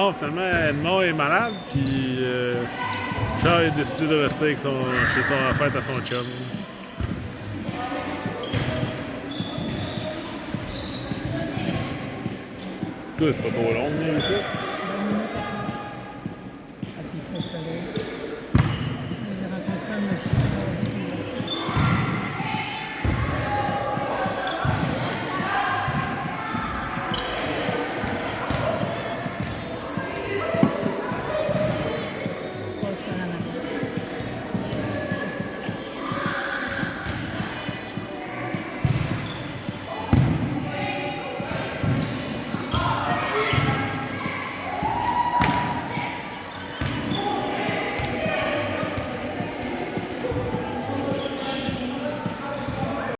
non, finalement, Edmond est malade, puis Charles a décidé de rester avec chez son fête à son chum. Écoute, c'est pas trop long de venir ici.